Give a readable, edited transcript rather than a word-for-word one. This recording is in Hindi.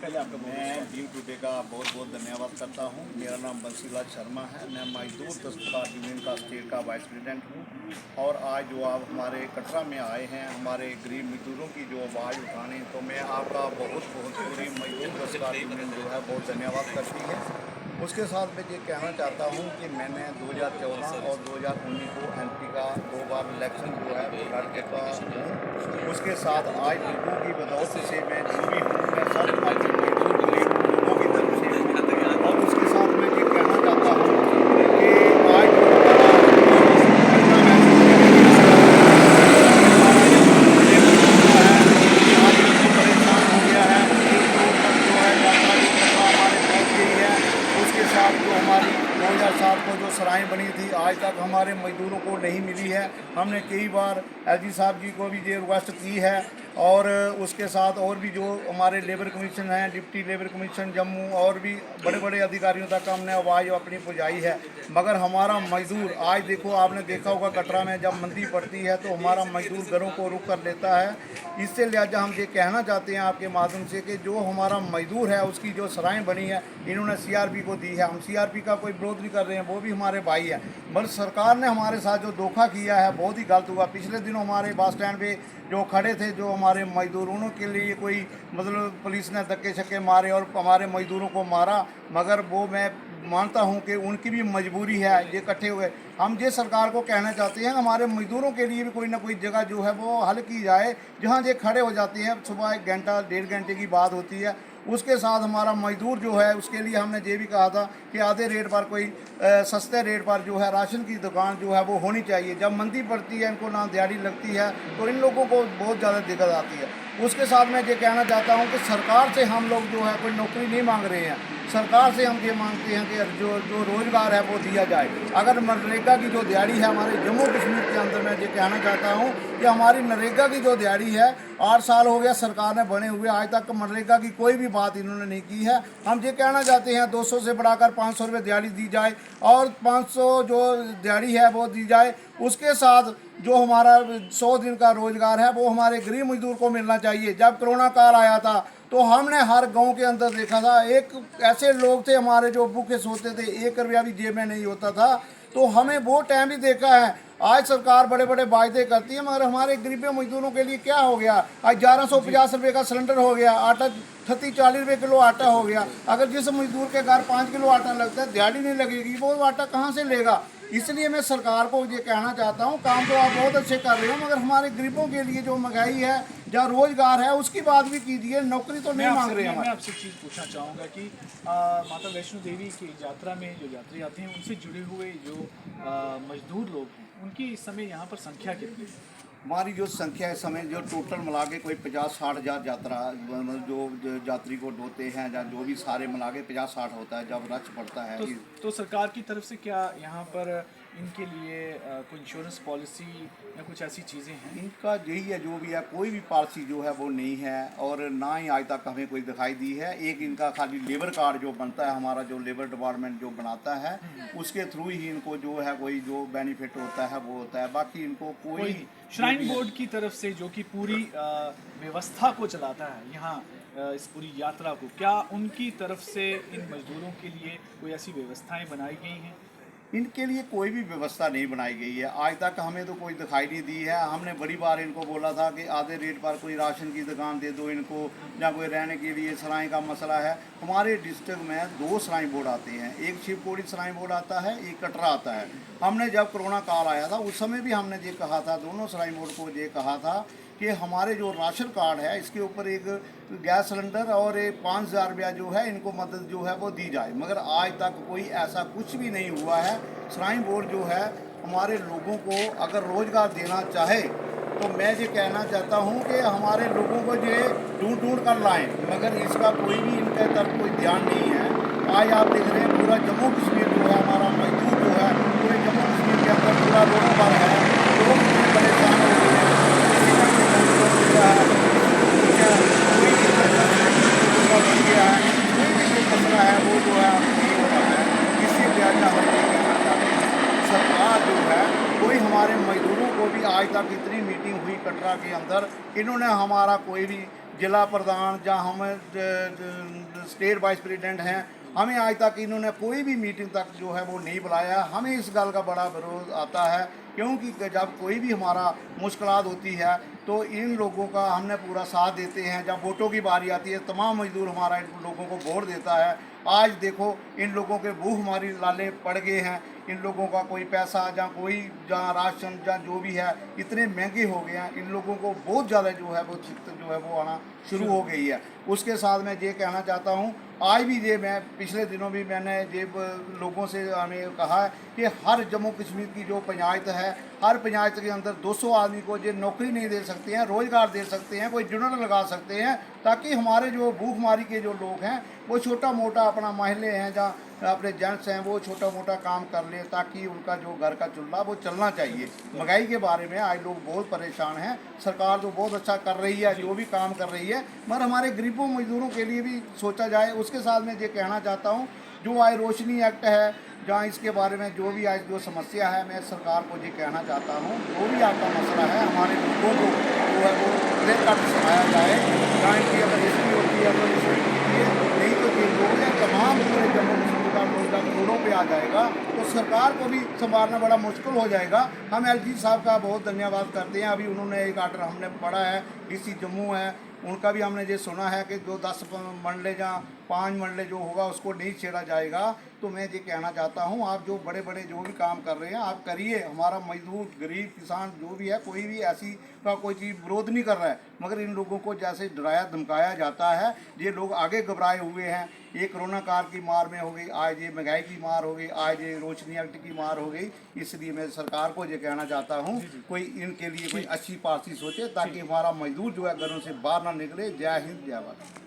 पहले आपका मैं ड्यू टुडे का बहुत बहुत धन्यवाद करता हूँ। मेरा नाम बंसीलाल शर्मा है। मैं मजदूर दस्तकार यूनियन का स्टेट का वाइस प्रेसिडेंट हूँ। और आज जो आप हमारे कटरा में आए हैं हमारे गरीब मजदूरों की जो आवाज़ उठाने, तो मैं आपका बहुत बहुत पूरी मजदूर दस्तकार यूनियन जो है बहुत धन्यवाद करती है। उसके साथ मैं ये कहना चाहता हूँ कि मैंने 2014 और 2019 को एमपी का 2 बार इलेक्शन जो है वो लड़ चुका हूँ। उसके साथ आज लोगों की बदौलत से मैं जो भी हूँ, मैं सब आज मजदूर गरीब लोगों की तरफ से हूँ। और उसके साथ मैं ये कहना चाहता हूँ कि आज जो हमारा घटना है आज बिल्कुल परेशान हो गया है। 1 करोड़ तक जो है यात्रा जो कटरा हमारे पहुँच गई है। उसके साथ जो हमारी 2007 को जो सराहें बनी थी आज तक हमारे मजदूरों को नहीं मिली है। हमने कई बार एलजी साहब जी को भी ये रिक्वेस्ट की है। और उसके साथ और भी जो हमारे लेबर कमीशन हैं, डिप्टी लेबर कमीशन जम्मू और भी बड़े बड़े अधिकारियों तक हमने आवाज़ अपनी पहुँचाई है। मगर हमारा मजदूर आज देखो, आपने देखा होगा कटरा में जब मंदी पड़ती है तो हमारा मजदूर घरों को रुक कर लेता है। इससे लिहाजा हम ये कहना चाहते हैं आपके माध्यम से कि जो हमारा मजदूर है उसकी जो सराहें बनी है इन्होंने सीआरपी को दी है। हम सीआरपी का कोई विरोध नहीं कर रहे हैं, वो भी हमारे भाई हैं। बस सरकार ने हमारे साथ जो धोखा किया है बहुत ही गलत हुआ। पिछले दिनों हमारे बस स्टैंड पे जो खड़े थे जो हमारे मजदूर, उनके लिए कोई मतलब पुलिस ने धक्के छक्के मारे और हमारे मजदूरों को मारा। मगर वो मैं मानता हूं कि उनकी भी मजबूरी है ये इकट्ठे हुए। हम ये सरकार को कहना चाहते हैं हमारे मजदूरों के लिए भी कोई ना कोई जगह जो है वो हल की जाए जहां ये खड़े हो जाते हैं। सुबह 1 घंटा 1.5 घंटे की बात होती है। उसके साथ हमारा मजदूर जो है उसके लिए हमने ये भी कहा था कि आधे रेट पर कोई सस्ते रेट पर जो है राशन की दुकान जो है वो होनी चाहिए। जब मंदी पड़ती है, इनको ना दिहाड़ी लगती है, तो इन लोगों को बहुत ज़्यादा दिक्कत आती है। उसके साथ मैं ये कहना चाहता हूँ कि सरकार से हम लोग जो है कोई नौकरी नहीं मांग रहे हैं। सरकार से हम ये मांगते हैं कि जो रोज़गार है वो दिया जाए। अगर मनरेगा की जो दिहाड़ी है हमारे जम्मू कश्मीर के अंदर, मैं ये कहना चाहता हूँ कि हमारी नरेगा की जो दिहाड़ी है 8 साल हो गया सरकार ने बने हुए, आज तक मनरेगा की कोई भी बात इन्होंने नहीं की है। हम ये कहना चाहते हैं 200 से बढ़ाकर 500 रुपये दिहाड़ी दी जाए और 500 जो दिहाड़ी है वो दी जाए। उसके साथ जो हमारा 100 दिन का रोजगार है वो हमारे गरीब मजदूर को मिलना चाहिए। जब कोरोना काल आया था तो हमने हर गांव के अंदर देखा था, एक ऐसे लोग थे हमारे जो भूखे सोते थे, 1 रुपया भी जेब में नहीं होता था। तो हमें वो टाइम भी देखा है। आज सरकार बड़े बड़े वायदे करती है मगर हमारे गरीब मजदूरों के लिए क्या हो गया। आज 1150 रुपये का सिलेंडर हो गया, आटा 38-40 रुपये किलो आटा हो गया। अगर जिस मजदूर के घर 5 किलो आटा लगता है, दिहाड़ी नहीं लगेगी, वो आटा कहाँ से लेगा। इसलिए मैं सरकार को ये कहना चाहता हूँ, काम तो आप बहुत अच्छे कर रहे हो मगर हमारे गरीबों के लिए जो महंगाई है या रोजगार है उसकी बात भी कीजिए। नौकरी तो नहीं मांग रहे हैं। मैं आपसे एक चीज़ पूछना चाहूँगा कि माता वैष्णो देवी की यात्रा में जो यात्री आते हैं उनसे जुड़े हुए जो मजदूर लोग हैं उनकी इस समय यहाँ पर संख्या कितनी है? हमारी जो संख्या इस समय जो टोटल मिला के कोई 50-60 हज़ार यात्रा जो यात्री को ढोते हैं या जो भी सारे मिला के 50-60 होता है जब रश पड़ता है। तो सरकार की तरफ से क्या यहाँ पर इनके लिए कोई इंश्योरेंस पॉलिसी या कुछ ऐसी चीज़ें हैं? इनका यही है, जो भी है कोई भी पॉलिसी जो है वो नहीं है और ना ही आज तक हमें कोई दिखाई दी है। एक इनका खाली लेबर कार्ड जो बनता है, हमारा जो लेबर डिपार्टमेंट जो बनाता है उसके थ्रू ही इनको जो है कोई जो बेनिफिट होता है वो होता है। बाकी इनको कोई श्राइन बोर्ड की तरफ से जो कि पूरी व्यवस्था को चलाता है यहाँ इस पूरी यात्रा को, क्या उनकी तरफ से इन मजदूरों के लिए कोई ऐसी व्यवस्थाएं बनाई गई हैं? इनके लिए कोई भी व्यवस्था नहीं बनाई गई है। आज तक हमें तो कोई दिखाई नहीं दी है। हमने बड़ी बार इनको बोला था कि आधे रेट पर कोई राशन की दुकान दे दो इनको, या कोई रहने के लिए सराय का मसला है। हमारे डिस्ट्रिक्ट में 2 सराय बोर्ड आते हैं, एक शिवकोड़ी सराय बोर्ड आता है, एक कटरा आता है। हमने जब कोरोना काल आया था उस समय भी हमने ये कहा था, दोनों सराय बोर्ड को ये कहा था कि हमारे जो राशन कार्ड है इसके ऊपर एक गैस सिलेंडर और एक 5,000 रुपया जो है इनको मदद जो है वो दी जाए। मगर आज तक कोई ऐसा कुछ भी नहीं हुआ है। श्राइन बोर्ड जो है हमारे लोगों को अगर रोज़गार देना चाहे तो मैं ये कहना चाहता हूँ कि हमारे लोगों को ये ढूंढ कर लाएँ, मगर इसका कोई भी इनके तरफ कोई ध्यान नहीं है। आज आप देख रहे हैं पूरा जम्मू कश्मीर जो है हमारा मजदूर जो है पूरे जम्मू कश्मीर के अंदर पूरा रोडों पर है, लोग परेशान हो गए हैं। मसला है वो जो है नहीं हो रहा है। इससे ज़्यादा हम ये कहना चाहते हैं सरकार जो है कोई हमारे मजदूरों को भी आज तक इतनी मीटिंग हुई कटरा के अंदर, इन्होंने हमारा कोई भी जिला प्रधान या हम स्टेट वाइस प्रेसिडेंट हैं, हमें आज तक इन्होंने कोई भी मीटिंग तक जो है वो नहीं बुलाया। हमें इस गल का बड़ा विरोध आता है, क्योंकि जब कोई भी हमारा मुश्किलात होती है तो इन लोगों का हमने पूरा साथ देते हैं। जब वोटों की बारी आती है तमाम मजदूर हमारा इन लोगों को वोट देता है। आज देखो इन लोगों के भूख हमारी लाले पड़ गए हैं, इन लोगों का कोई पैसा या कोई जहाँ राशन या जो भी है इतने महंगे हो गए हैं, इन लोगों को बहुत ज़्यादा जो है वो दिक्कत जो है वो आना शुरू हो गई है। उसके साथ मैं ये कहना चाहता हूँ, आज भी ये मैं पिछले दिनों भी मैंने ये लोगों से हमें कहा है कि हर जम्मू कश्मीर की जो पंचायत है, हर पंचायत के अंदर 200 आदमी को ये नौकरी नहीं दे सकते हैं, रोज़गार दे सकते हैं, कोई जुनर लगा सकते हैं, ताकि हमारे जो भूखमारी के जो लोग हैं वो छोटा मोटा अपना महल्ले हैं या अपने जेंट्स हैं वो छोटा मोटा काम कर ले, ताकि उनका जो घर का चूल्हा वो चलना चाहिए। महंगाई के बारे में आज लोग बहुत परेशान हैं। सरकार तो बहुत अच्छा कर रही है, जो भी काम कर रही है, मगर हमारे गरीबों मजदूरों के लिए भी सोचा जाए। उसके साथ मैं ये कहना चाहता हूँ, जो आज रोशनी एक्ट है जहाँ इसके बारे में जो भी आज जो समस्या है, मैं सरकार को ये कहना चाहता हूँ, जो भी आपका मसला है हमारे लोगों को जो है वो क्लियर कट सुनाया जाए। जहाँ इनकी अगर हिस्ट्री होती है तो हिस्ट्री होती है, नहीं तो ये लोग हैं तमाम पूरे जम्मू कश्मीर का रोजगार करोड़ों पे आ जाएगा, तो सरकार को भी संभालना बड़ा मुश्किल हो जाएगा। हम एलजी साहब का बहुत धन्यवाद करते हैं। अभी उन्होंने एक आर्डर हमने पढ़ा है, डीसी जम्मू है, उनका भी हमने ये सुना है कि जो 10 मंडले या 5 मंडले जो होगा उसको नहीं छेड़ा जाएगा। तो मैं ये कहना चाहता हूँ, आप जो बड़े बड़े जो भी काम कर रहे हैं आप करिए। हमारा मजदूर गरीब किसान जो भी है, कोई भी ऐसी का कोई चीज़ विरोध नहीं कर रहा है, मगर इन लोगों को जैसे डराया धमकाया जाता है, ये लोग आगे घबराए हुए हैं। ये कोरोना काल की मार में हो गई, आज ये महंगाई की मार हो गई, आज ये रोशनी एक्ट की मार हो गई। इसलिए मैं सरकार को ये कहना चाहता हूँ, कोई इनके लिए कोई अच्छी पॉलिसी सोचे, ताकि हमारा मजदूर जो है घरों से बाहर ना निकले। जय हिंद, जय भारत।